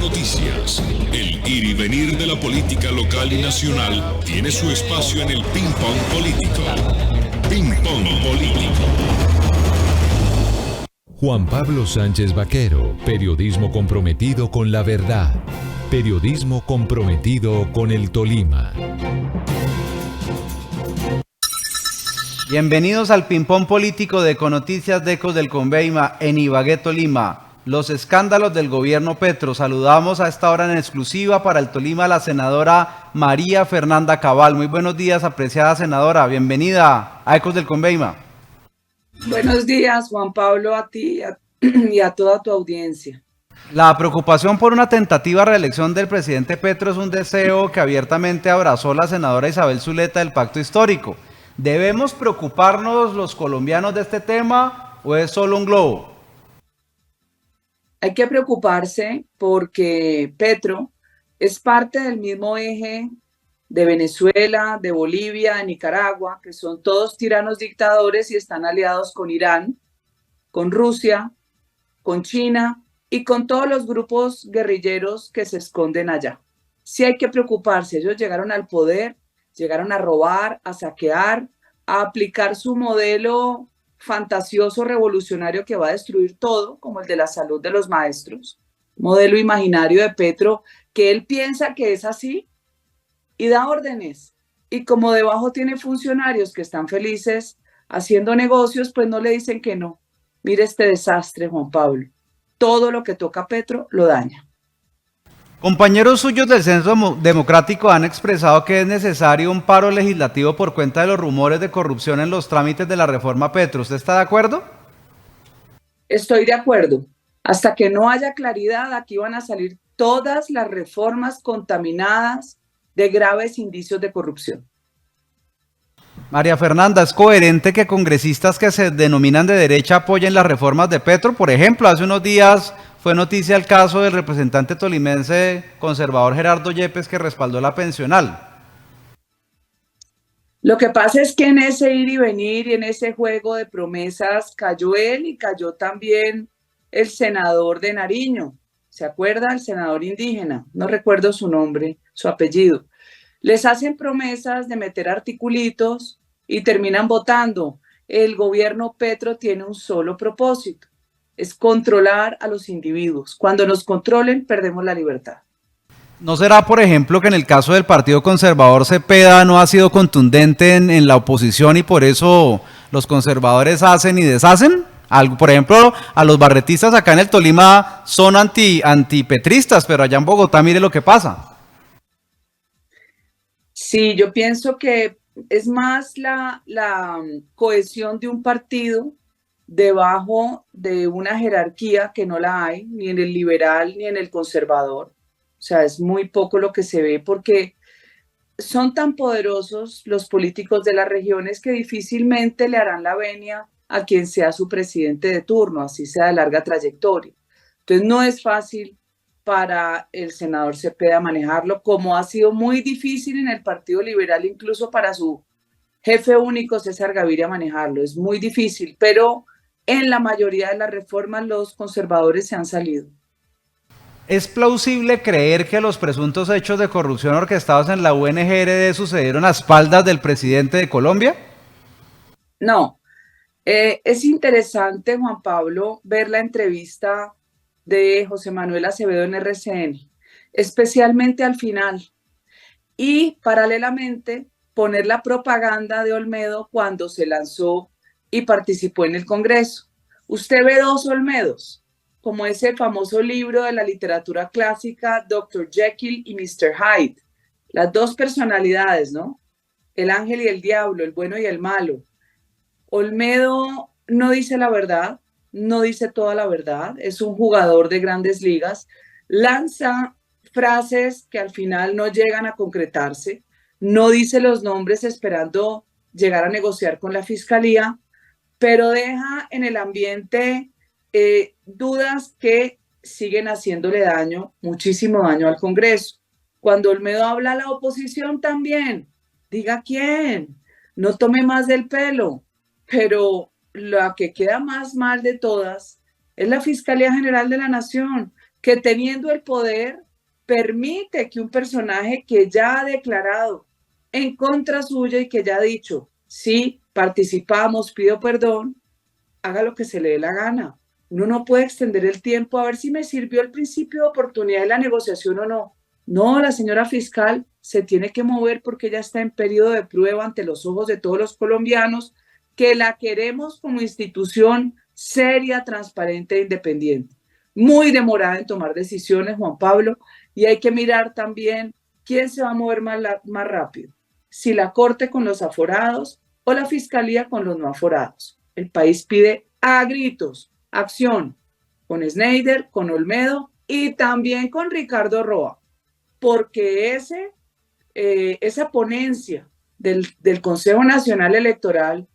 noticias, el ir y venir de la política local y nacional tiene su espacio en el Ping Pong Político. Ping Pong Político. Juan Pablo Sánchez Vaquero, periodismo comprometido con la verdad, periodismo comprometido con el Tolima. Bienvenidos al Ping-Pong Político de Econoticias de Ecos del Conveima en Ibagué, Tolima. Los escándalos del gobierno Petro. Saludamos a esta hora en exclusiva para el Tolima a la senadora María Fernanda Cabal. Muy buenos días, apreciada senadora. Bienvenida a Ecos del Conveima. Buenos días, Juan Pablo, a ti y a toda tu audiencia. La preocupación por una tentativa reelección del presidente Petro es un deseo que abiertamente abrazó la senadora Isabel Zuleta del Pacto Histórico. ¿Debemos preocuparnos los colombianos de este tema o es solo un globo? Hay que preocuparse porque Petro es parte del mismo eje de Venezuela, de Bolivia, de Nicaragua, que son todos tiranos dictadores y están aliados con Irán, con Rusia, con China y con todos los grupos guerrilleros que se esconden allá. Sí hay que preocuparse, ellos llegaron al poder, llegaron a robar, a saquear, a aplicar su modelo fantasioso revolucionario que va a destruir todo, como el de la salud de los maestros, modelo imaginario de Petro, que él piensa que es así y da órdenes. Y como debajo tiene funcionarios que están felices haciendo negocios, pues no le dicen que no. Mire este desastre, Juan Pablo. Todo lo que toca a Petro lo daña. Compañeros suyos del Centro Democrático han expresado que es necesario un paro legislativo por cuenta de los rumores de corrupción en los trámites de la reforma Petro. ¿Usted está de acuerdo? Estoy de acuerdo. Hasta que no haya claridad, aquí van a salir todas las reformas contaminadas de graves indicios de corrupción. María Fernanda, ¿es coherente que congresistas que se denominan de derecha apoyen las reformas de Petro? Por ejemplo, hace unos días fue noticia el caso del representante tolimense conservador Gerardo Yepes que respaldó la pensional. Lo que pasa es que en ese ir y venir y en ese juego de promesas cayó él y cayó también el senador de Nariño. ¿Se acuerda? El senador indígena, no recuerdo su nombre, su apellido. Les hacen promesas de meter articulitos y terminan votando. El gobierno Petro tiene un solo propósito, es controlar a los individuos. Cuando nos controlen, perdemos la libertad. ¿No será, por ejemplo, que en el caso del Partido Conservador Cepeda no ha sido contundente en la oposición y por eso los conservadores hacen y deshacen? Por ejemplo, a los barretistas acá en el Tolima son antipetristas, pero allá en Bogotá mire lo que pasa. Sí, yo pienso que es más la cohesión de un partido debajo de una jerarquía que no la hay, ni en el liberal ni en el conservador. O sea, es muy poco lo que se ve porque son tan poderosos los políticos de las regiones que difícilmente le harán la venia a quien sea su presidente de turno, así sea de larga trayectoria. Entonces no es fácil para el senador Cepeda manejarlo, como ha sido muy difícil en el Partido Liberal, incluso para su jefe único, César Gaviria, manejarlo. Es muy difícil, pero en la mayoría de las reformas los conservadores se han salido. ¿Es plausible creer que los presuntos hechos de corrupción orquestados en la UNGRD sucedieron a espaldas del presidente de Colombia? No. Es interesante, Juan Pablo, ver la entrevista de José Manuel Acevedo en RCN, especialmente al final, y paralelamente poner la propaganda de Olmedo cuando se lanzó y participó en el Congreso. Usted ve dos Olmedos, como ese famoso libro de la literatura clásica, Dr. Jekyll y Mr. Hyde, las dos personalidades, ¿no? El ángel y el diablo, el bueno y el malo. Olmedo no dice la verdad, no dice toda la verdad, es un jugador de grandes ligas, lanza frases que al final no llegan a concretarse, no dice los nombres esperando llegar a negociar con la fiscalía, pero deja en el ambiente dudas que siguen haciéndole daño, muchísimo daño al Congreso. Cuando Olmedo habla a la oposición también, diga quién, no tome más del pelo, pero la que queda más mal de todas es la Fiscalía General de la Nación, que teniendo el poder permite que un personaje que ya ha declarado en contra suya y que ya ha dicho, sí, participamos, pido perdón, haga lo que se le dé la gana. Uno no puede extender el tiempo a ver si me sirvió el principio de oportunidad de la negociación o no. No, la señora fiscal se tiene que mover porque ella está en periodo de prueba ante los ojos de todos los colombianos que la queremos como institución seria, transparente e independiente. Muy demorada en tomar decisiones, Juan Pablo, y hay que mirar también quién se va a mover más rápido, si la Corte con los aforados o la Fiscalía con los no aforados. El país pide a gritos acción con Schneider, con Olmedo y también con Ricardo Roa, porque esa ponencia del Consejo Nacional Electoral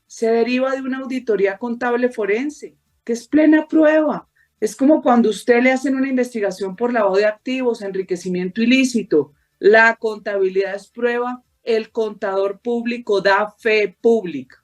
se deriva de una auditoría contable forense, que es plena prueba. Es como cuando usted le hacen una investigación por lavado de activos, enriquecimiento ilícito. La contabilidad es prueba, el contador público da fe pública.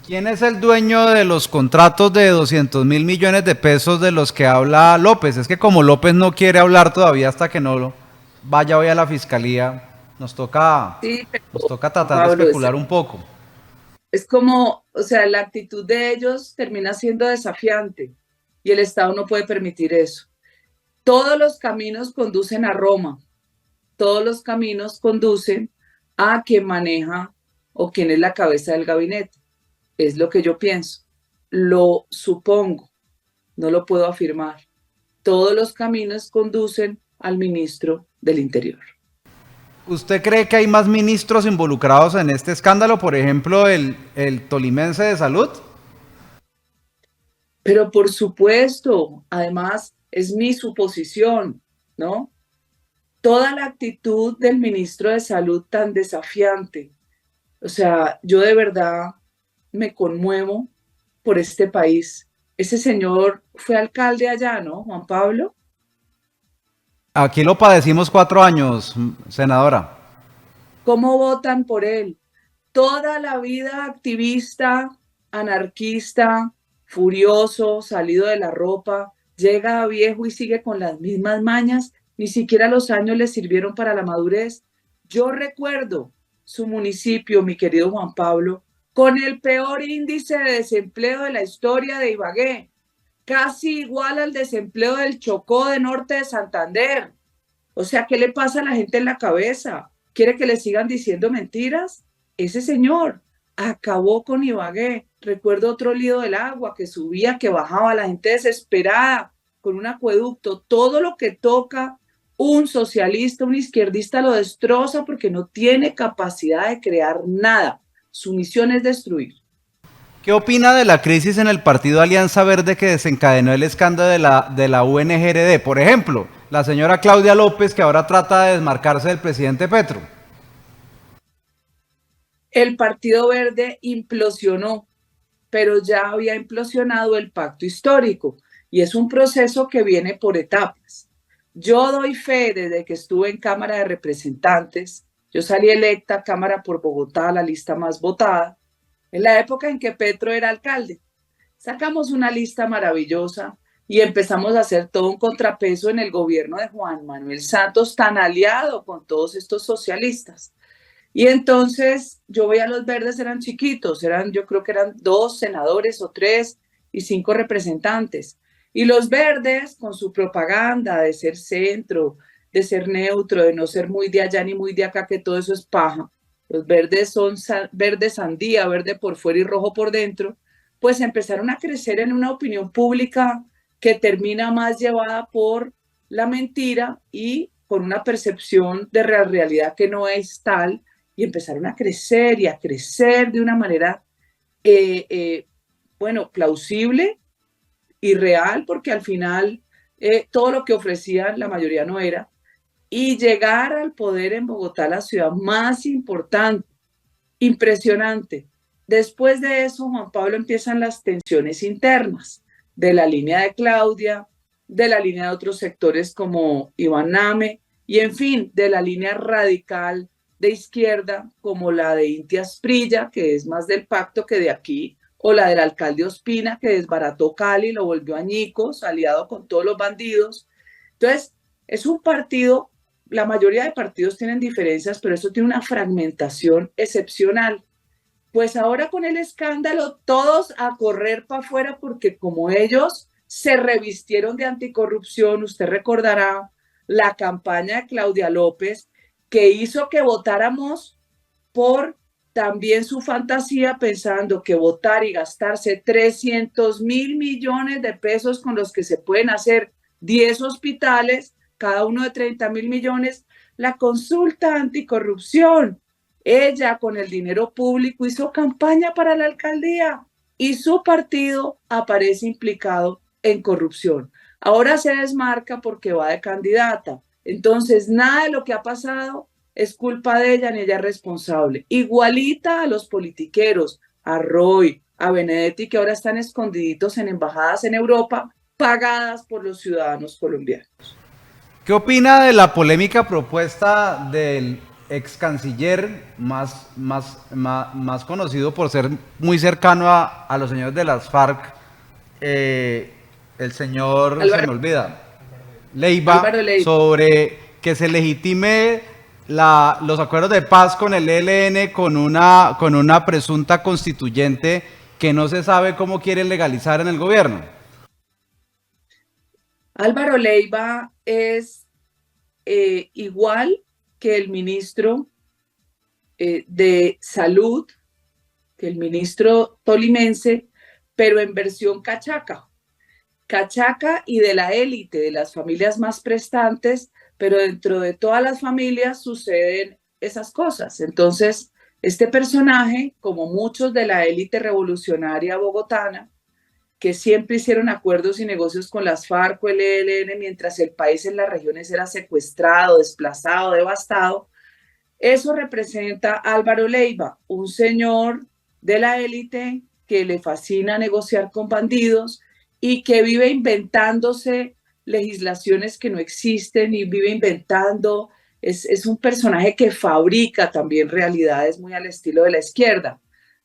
¿Quién es el dueño de los contratos de 200 mil millones de pesos de los que habla López? Es que como López no quiere hablar todavía hasta que no vaya hoy a la fiscalía, nos toca tratar de especular un poco. Es como, o sea, la actitud de ellos termina siendo desafiante y el Estado no puede permitir eso. Todos los caminos conducen a Roma, todos los caminos conducen a quien maneja o quien es la cabeza del gabinete. Es lo que yo pienso, lo supongo, no lo puedo afirmar. Todos los caminos conducen al ministro del Interior. ¿Usted cree que hay más ministros involucrados en este escándalo? Por ejemplo, el tolimense de salud. Pero por supuesto, además es mi suposición, ¿no? Toda la actitud del ministro de Salud tan desafiante. O sea, yo de verdad me conmuevo por este país. Ese señor fue alcalde allá, ¿no, Juan Pablo? Aquí lo padecimos 4 años, senadora. ¿Cómo votan por él? Toda la vida activista, anarquista, furioso, salido de la ropa, llega a viejo y sigue con las mismas mañas, ni siquiera los años le sirvieron para la madurez. Yo recuerdo su municipio, mi querido Juan Pablo, con el peor índice de desempleo de la historia de Ibagué, casi igual al desempleo del Chocó de Norte de Santander. O sea, ¿qué le pasa a la gente en la cabeza? ¿Quiere que le sigan diciendo mentiras? Ese señor acabó con Ibagué. Recuerdo otro lío del agua que subía, que bajaba, la gente desesperada con un acueducto. Todo lo que toca un socialista, un izquierdista lo destroza porque no tiene capacidad de crear nada. Su misión es destruir. ¿Qué opina de la crisis en el partido Alianza Verde que desencadenó el escándalo de la UNGRD? Por ejemplo, la señora Claudia López, que ahora trata de desmarcarse del presidente Petro. El Partido Verde implosionó, pero ya había implosionado el pacto histórico y es un proceso que viene por etapas. Yo doy fe desde que estuve en Cámara de Representantes. Yo salí electa Cámara por Bogotá, la lista más votada, en la época en que Petro era alcalde. Sacamos una lista maravillosa y empezamos a hacer todo un contrapeso en el gobierno de Juan Manuel Santos, tan aliado con todos estos socialistas. Y entonces yo veía a los verdes, eran chiquitos, yo creo que eran 2 senadores o 3 y 5 representantes. Y los verdes, con su propaganda de ser centro, de ser neutro, de no ser muy de allá ni muy de acá, que todo eso es paja. Los verdes son verde sandía, verde por fuera y rojo por dentro, pues empezaron a crecer en una opinión pública que termina más llevada por la mentira y por una percepción de realidad que no es tal, y empezaron a crecer y a crecer de una manera, plausible y real, porque al final todo lo que ofrecían la mayoría no era, y llegar al poder en Bogotá, la ciudad más importante, impresionante. Después de eso, Juan Pablo, empiezan las tensiones internas de la línea de Claudia, de la línea de otros sectores como Iván Name, y en fin, de la línea radical de izquierda como la de Inti Asprilla, que es más del pacto que de aquí, o la del alcalde Ospina, que desbarató Cali, lo volvió añicos, aliado con todos los bandidos. Entonces, es un partido, la mayoría de partidos tienen diferencias, pero esto tiene una fragmentación excepcional. Pues ahora con el escándalo, todos a correr para afuera, porque como ellos se revistieron de anticorrupción, usted recordará la campaña de Claudia López, que hizo que votáramos por también su fantasía, pensando que votar y gastarse 300.000 millones de pesos con los que se pueden hacer 10 hospitales, cada uno de 30.000 millones, la consulta anticorrupción. Ella con el dinero público hizo campaña para la alcaldía y su partido aparece implicado en corrupción. Ahora se desmarca porque va de candidata. Entonces, nada de lo que ha pasado es culpa de ella ni ella es responsable. Igualita a los politiqueros, a Roy, a Benedetti, que ahora están escondiditos en embajadas en Europa, pagadas por los ciudadanos colombianos. ¿Qué opina de la polémica propuesta del ex canciller más conocido por ser muy cercano a los señores de las FARC, el señor, se me olvida, Leiva, sobre que se legitime los acuerdos de paz con el ELN con una presunta constituyente que no se sabe cómo quieren legalizar en el gobierno? Álvaro Leiva es igual que el ministro de Salud, que el ministro tolimense, pero en versión cachaca. Cachaca y de la élite, de las familias más prestantes, pero dentro de todas las familias suceden esas cosas. Entonces, este personaje, como muchos de la élite revolucionaria bogotana, que siempre hicieron acuerdos y negocios con las FARC o el ELN, mientras el país en las regiones era secuestrado, desplazado, devastado, eso representa a Álvaro Leiva, un señor de la élite que le fascina negociar con bandidos y que vive inventándose legislaciones que no existen y vive inventando. Es un personaje que fabrica también realidades muy al estilo de la izquierda.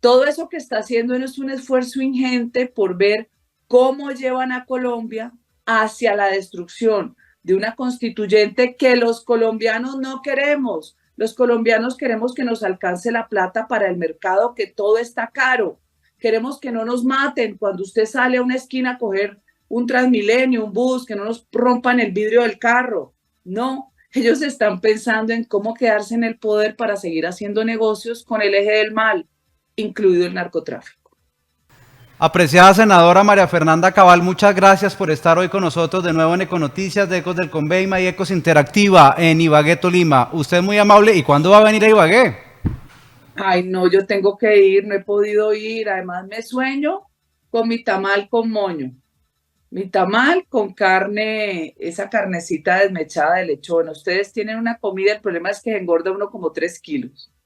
Todo eso que está haciendo es un esfuerzo ingente por ver cómo llevan a Colombia hacia la destrucción de una constituyente que los colombianos no queremos. Los colombianos queremos que nos alcance la plata para el mercado, que todo está caro. Queremos que no nos maten cuando usted sale a una esquina a coger un Transmilenio, un bus, que no nos rompan el vidrio del carro. No, ellos están pensando en cómo quedarse en el poder para seguir haciendo negocios con el eje del mal, incluido el narcotráfico. Apreciada senadora María Fernanda Cabal, muchas gracias por estar hoy con nosotros de nuevo en Econoticias de Ecos del Conveima y Ecos Interactiva en Ibagué, Tolima. Usted es muy amable. ¿Y cuándo va a venir a Ibagué? Ay, no, yo tengo que ir, no he podido ir. Además me sueño con mi tamal con moño. Mi tamal con carne, esa carnecita desmechada de lechón. Ustedes tienen una comida, el problema es que engorda uno como 3 kilos.